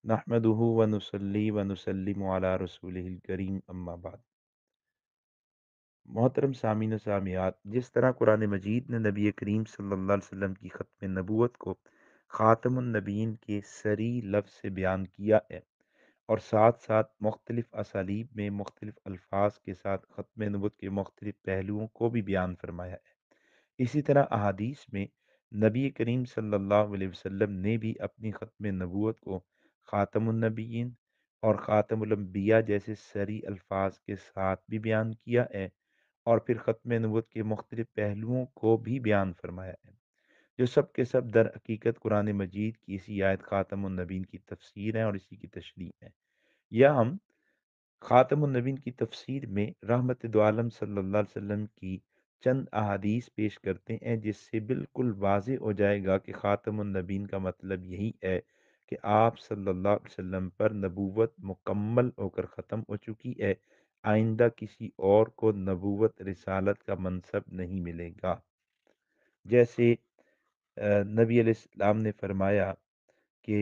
نحمدہ ونصلی ونسلم علی رسولہ الکریم اما بعد۔ محترم سامعین و سامعات، جس طرح قرآن مجید نے نبی کریم صلی اللہ علیہ وسلم کی ختم نبوت کو خاتم النبیین کے صریح لفظ سے بیان کیا ہے، اور ساتھ ساتھ مختلف اسالیب میں مختلف الفاظ کے ساتھ ختم نبوت کے مختلف پہلوؤں کو بھی بیان فرمایا ہے، اسی طرح احادیث میں نبی کریم صلی اللہ علیہ وسلم نے بھی اپنی ختم نبوت کو خاتم النبیین اور خاتم الانبیاء جیسے صریح الفاظ کے ساتھ بھی بیان کیا ہے، اور پھر ختم نبوت کے مختلف پہلوؤں کو بھی بیان فرمایا ہے، جو سب کے سب در حقیقت قرآن مجید کی اسی آیت خاتم النبیین کی تفسیر ہیں اور اسی کی تشریح ہے۔ یا ہم خاتم النبیین کی تفسیر میں رحمت دو عالم صلی اللہ علیہ وسلم کی چند احادیث پیش کرتے ہیں، جس سے بالکل واضح ہو جائے گا کہ خاتم النبیین کا مطلب یہی ہے کہ آپ صلی اللہ علیہ وسلم پر نبوت مکمل ہو کر ختم ہو چکی ہے، آئندہ کسی اور کو نبوت رسالت کا منصب نہیں ملے گا۔ جیسے نبی علیہ السلام نے فرمایا کہ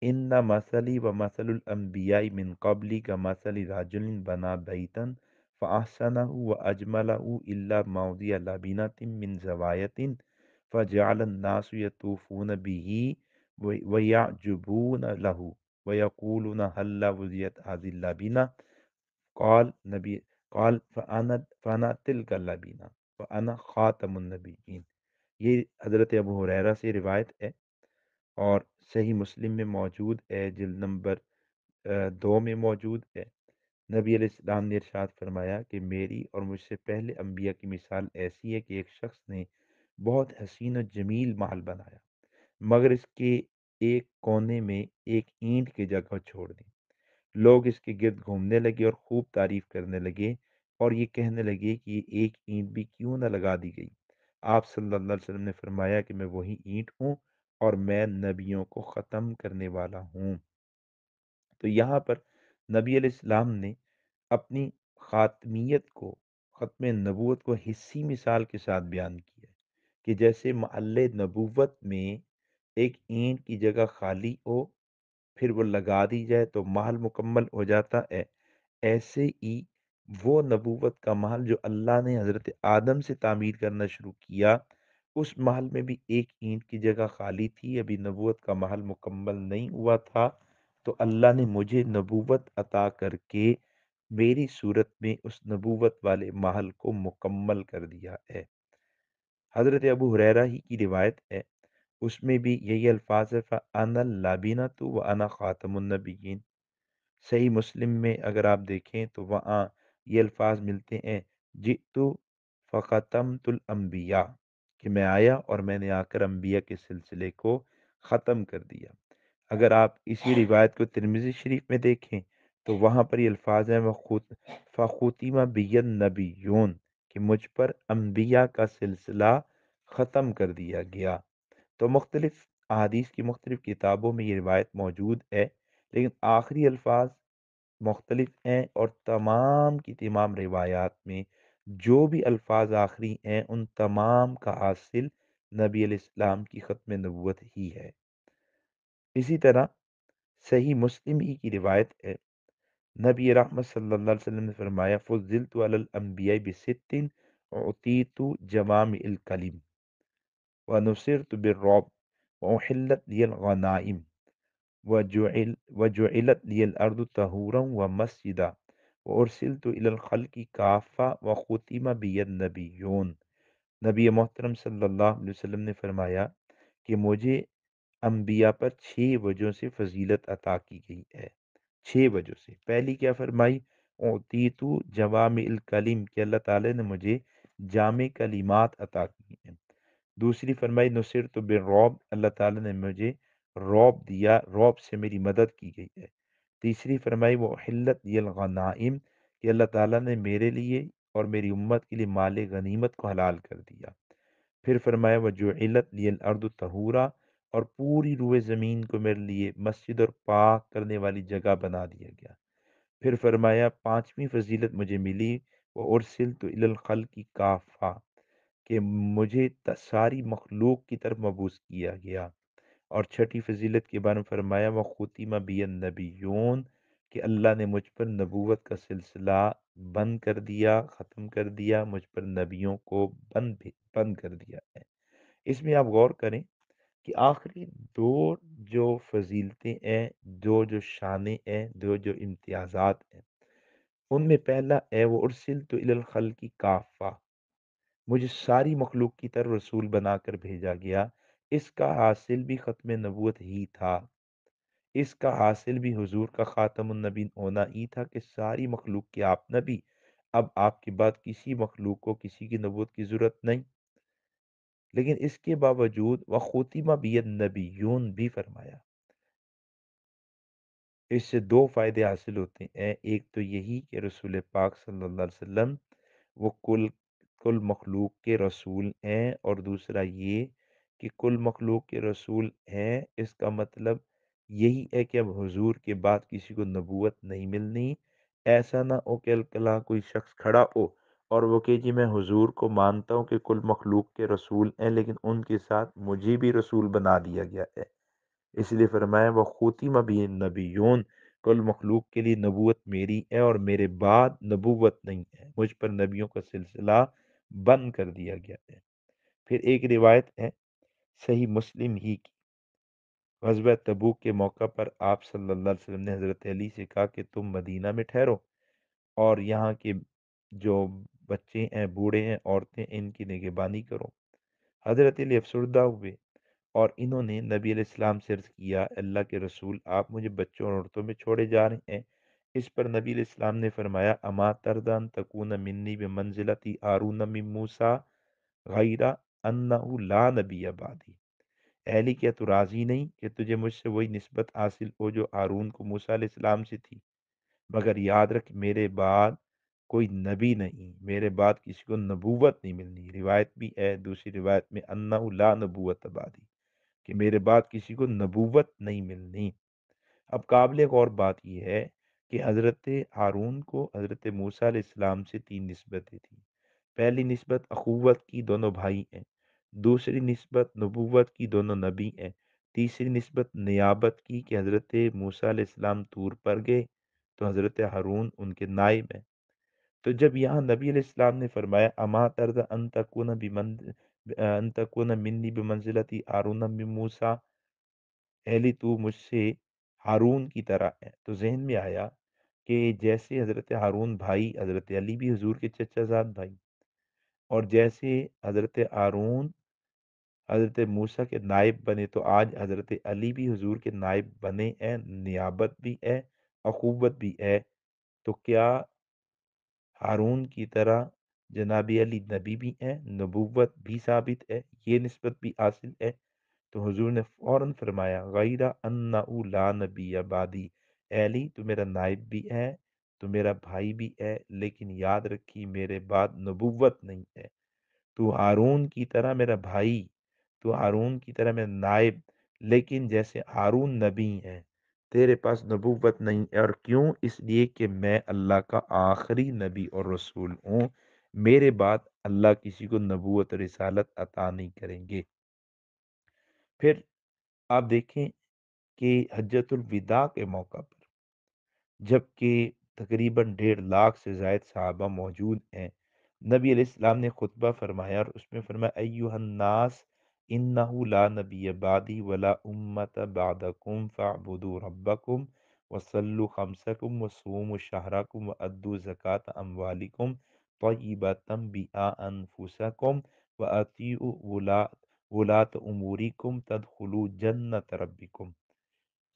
ان مثلی و مثل الانبیاء من قبلی کا مثل رجل بنا بیتن فاحسنہ و اجملہ الا موضع لبنۃ من زوایۃ فجعل الناس یطوفون به ویعجبون له ویقولون هل وضعت هذه اللبنہ قال نبی قال فانا تلک اللبنہ وانا خاتم النبیین۔ یہ حضرت ابو ہریرہ سے روایت ہے اور صحیح مسلم میں موجود ہے، جلد نمبر 2 میں موجود ہے۔ نبی علیہ السلام نے ارشاد فرمایا کہ میری اور مجھ سے پہلے انبیاء کی مثال ایسی ہے کہ ایک شخص نے بہت حسین و جمیل محل بنایا، مگر اس کے ایک کونے میں ایک اینٹ کی جگہ چھوڑ دی۔ لوگ اس کے گرد گھومنے لگے اور خوب تعریف کرنے لگے، اور یہ کہنے لگے کہ یہ ایک اینٹ بھی کیوں نہ لگا دی گئی۔ آپ صلی اللہ علیہ وسلم نے فرمایا کہ میں وہی اینٹ ہوں اور میں نبیوں کو ختم کرنے والا ہوں۔ تو یہاں پر نبی علیہ السلام نے اپنی خاتمیت کو، ختم نبوت کو حصی مثال کے ساتھ بیان کیا ہے، کہ جیسے محل نبوت میں ایک اینٹ کی جگہ خالی ہو، پھر وہ لگا دی جائے تو محل مکمل ہو جاتا ہے، ایسے ہی وہ نبوت کا محل جو اللہ نے حضرت آدم سے تعمیر کرنا شروع کیا، اس محل میں بھی ایک اینٹ کی جگہ خالی تھی، ابھی نبوت کا محل مکمل نہیں ہوا تھا، تو اللہ نے مجھے نبوت عطا کر کے میری صورت میں اس نبوت والے محل کو مکمل کر دیا ہے۔ حضرت ابو ہریرہ ہی کی روایت ہے، اس میں بھی یہی الفاظ ہے فَأَنَا اللَّبِنَةُ وَأَنَا خَاتَمُ النَّبِيِّينَ۔ صحیح مسلم میں اگر آپ دیکھیں تو وہاں یہ الفاظ ملتے ہیں جئت فختمت الانبیاء، کہ میں آیا اور میں نے آ کر انبیاء کے سلسلے کو ختم کر دیا۔ اگر آپ اسی روایت کو ترمذی شریف میں دیکھیں تو وہاں پر یہ الفاظ ہیں فختم بی النبیون، کہ مجھ پر انبیاء کا سلسلہ ختم کر دیا گیا۔ تو مختلف احادیث کی مختلف کتابوں میں یہ روایت موجود ہے، لیکن آخری الفاظ مختلف ہیں، اور تمام کی تمام روایات میں جو بھی الفاظ آخری ہیں ان تمام کا حاصل نبی علیہ السلام کی ختم نبوت ہی ہے۔ اسی طرح صحیح مسلم ہی کی روایت ہے، نبی رحمت صلی اللہ علیہ وسلم نے فرمایا فضلت علی الانبیاء بست اعطیت جوامع الکلم ونصرت بالرعب واحلت لی الغنائم وجعلت لی الارض طہورا ومسجدا وارسلت الی الخلق کافہ وختم بی النبیون۔ نبی محترم صلی اللہ علیہ وسلم نے فرمایا کہ مجھے انبیاء پر 6 وجہوں سے فضیلت عطا کی گئی ہے، 6 وجہوں سے۔ پہلی کیا فرمائی؟ اعطیتو جوامع الکلم، کہ اللہ تعالی نے مجھے جامع کلمات عطا کی ہیں۔ دوسری فرمائی نصرت بالرعب، اللہ تعالی نے مجھے رعب دیا، رعب سے میری مدد کی گئی ہے۔ تیسری فرمائی وہ حلت لی الغنائم، کہ اللہ تعالیٰ نے میرے لیے اور میری امت کے لیے مال غنیمت کو حلال کر دیا۔ پھر فرمایا وجعلت لی الارض طہورا، اور پوری روئے زمین کو میرے لیے مسجد اور پاک کرنے والی جگہ بنا دیا گیا۔ پھر فرمایا پانچویں فضیلت مجھے ملی وہ ارسلت الی الخلق کافہ، کہ مجھے ساری مخلوق کی طرف مبعوث کیا گیا۔ اور چھٹی فضیلت کے بارے میں فرمایا وہ ختم بی النبیون کہ اللہ نے مجھ پر نبوت کا سلسلہ بند کر دیا، ختم کر دیا، مجھ پر نبیوں کو بند کر دیا ہے۔ اس میں آپ غور کریں کہ آخری دو جو فضیلتیں ہیں، دو جو شانیں ہیں، دو جو امتیازات ہیں، ان میں پہلا ہے وہ ارسلت الی الخلق کافہ، مجھے ساری مخلوق کی طرف رسول بنا کر بھیجا گیا۔ اس کا حاصل بھی ختم نبوت ہی تھا، اس کا حاصل بھی حضور کا خاتم النبی ہونا ہی تھا کہ ساری مخلوق کے آپ نبی، اب آپ کے بعد کسی مخلوق کو کسی کی نبوت کی ضرورت نہیں۔ لیکن اس کے باوجود وَخُتِمَ بِهِ النَّبِيُّونَ بھی فرمایا۔ اس سے دو فائدے حاصل ہوتے ہیں، ایک تو یہی کہ رسول پاک صلی اللہ علیہ وسلم وہ کل مخلوق کے رسول ہیں، اور دوسرا یہ کہ کل مخلوق کے رسول ہیں، اس کا مطلب یہی ہے کہ اب حضور کے بعد کسی کو نبوت نہیں ملنی۔ ایسا نہ ہو کہ الکلا کوئی شخص کھڑا ہو اور وہ کہ جی میں حضور کو مانتا ہوں کہ کل مخلوق کے رسول ہیں، لیکن ان کے ساتھ مجھے بھی رسول بنا دیا گیا ہے۔ اس لیے فرمایا وہ ختم بھی نبیون، کل مخلوق کے لیے نبوت میری ہے اور میرے بعد نبوت نہیں ہے، مجھ پر نبیوں کا سلسلہ بند کر دیا گیا ہے۔ پھر ایک روایت ہے صحیح مسلم ہی کی، غزوہ تبوک کے موقع پر آپ صلی اللہ علیہ وسلم نے حضرت علی سے کہا کہ تم مدینہ میں ٹھہرو اور یہاں کے جو بچے ہیں، بوڑھے ہیں، عورتیں، ان کی نگہبانی کرو۔ حضرت علی افسردہ ہوئے اور انہوں نے نبی علیہ السلام سے عرض کیا اللہ کے رسول آپ مجھے بچوں اور عورتوں میں چھوڑے جا رہے ہیں۔ اس پر نبی علیہ السلام نے فرمایا اما تردان تکون منی بمنزلتی ہارون من موسیٰ غیر انہ لا نبی بعدی، اہلی کیا تو راضی نہیں کہ تجھے مجھ سے وہی نسبت حاصل ہو جو ہارون کو موسیٰ علیہ السلام سے تھی، مگر یاد رکھ میرے بعد کوئی نبی نہیں، میرے بعد کسی کو نبوت نہیں ملنی۔ روایت بھی ہے دوسری روایت میں انہ لا نبوت بعدی، کہ میرے بعد کسی کو نبوت نہیں ملنی۔ اب قابل غور بات یہ ہے کہ حضرت ہارون کو حضرت موسیٰ علیہ السلام سے تین نسبتیں تھیں۔ پہلی نسبت اخوت کی، دونوں بھائی ہیں۔ دوسری نسبت نبوت کی، دونوں نبی ہیں۔ تیسری نسبت نیابت کی کہ حضرت موسیٰ علیہ السلام طور پر گئے تو حضرت ہارون ان کے نائب ہیں۔ تو جب یہاں نبی علیہ السلام نے فرمایا اما ترد ان تکون منی بمنزلتی ہارون من موسیٰ، اہلی تو مجھ سے ہارون کی طرح ہے، تو ذہن میں آیا کہ جیسے حضرت ہارون بھائی، حضرت علی بھی حضور کے چچا زاد بھائی، اور جیسے حضرت ہارون حضرت موسیٰ کے نائب بنے تو آج حضرت علی بھی حضور کے نائب بنے ہیں، نیابت بھی ہے، اخوت بھی ہے۔ تو کیا ہارون کی طرح جناب علی نبی بھی ہیں، نبوت بھی ثابت ہے، یہ نسبت بھی حاصل ہے؟ تو حضور نے فوراً فرمایا غیر انہ لا نبی بعدی، اے علی تو میرا نائب بھی ہے، تو میرا بھائی بھی ہے، لیکن یاد رکھی میرے بعد نبوت نہیں ہے۔ تو ہارون کی طرح میرا بھائی، تو ہارون کی طرح میرا نائب، لیکن جیسے ہارون نبی ہے تیرے پاس نبوت نہیں ہے، اور کیوں؟ اس لیے کہ میں اللہ کا آخری نبی اور رسول ہوں، میرے بعد اللہ کسی کو نبوت اور رسالت عطا نہیں کریں گے۔ پھر آپ دیکھیں کہ حجۃ الوداع کے موقع پر جبکہ تقریباً 1.5 لاکھ سے زائد صحابہ موجود ہیں، نبی علیہ السلام نے خطبہ فرمایا اور اس میں فرمایا ایھا الناس انہ لا نبی بعدی ولا امت بعدکم فاعبدوا ربکم وصلوا خمسکم وصوموا شہرکم وادوا زکاة اموالکم طیبۃ بانفسکم واطیعوا ولاة امورکم تدخلوا جنۃ ربکم۔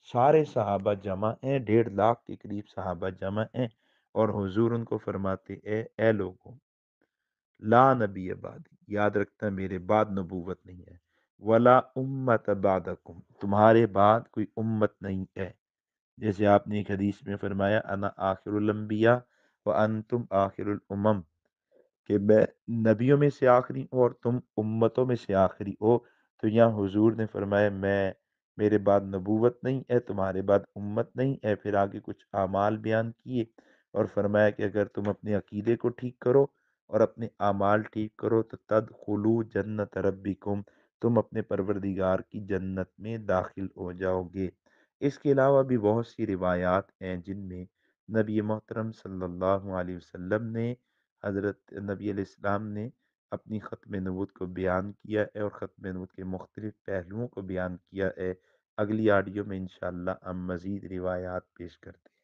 سارے صحابہ جمع ہیں، 1.5 لاکھ کے قریب صحابہ جمع ہیں، اور حضور ان کو فرماتے اے لوگوں لا نبی بعدی، یاد رکھنا میرے بعد نبوت نہیں ہے، ولا امت بعدکم، تمہارے بعد کوئی امت نہیں ہے۔ جیسے آپ نے ایک حدیث میں فرمایا انا آخر الانبیاء وانتم آخر الامم، کہ میں نبیوں میں سے آخری ہوں اور تم امتوں میں سے آخری ہو۔ تو یہاں حضور نے فرمایا میرے بعد نبوت نہیں ہے، تمہارے بعد امت نہیں ہے۔ پھر آگے کچھ اعمال بیان کیے اور فرمایا کہ اگر تم اپنے عقیدے کو ٹھیک کرو اور اپنے اعمال ٹھیک کرو تو تدخلوا جنت ربکم، تم اپنے پروردگار کی جنت میں داخل ہو جاؤ گے۔ اس کے علاوہ بھی بہت سی روایات ہیں جن میں نبی محترم صلی اللہ علیہ وسلم نے، حضرت نبی علیہ السلام نے اپنی ختم نبوت کو بیان کیا ہے اور ختم نبوت کے مختلف پہلوؤں کو بیان کیا ہے۔ اگلی آڈیو میں انشاءاللہ ہم مزید روایات پیش کرتے ہیں۔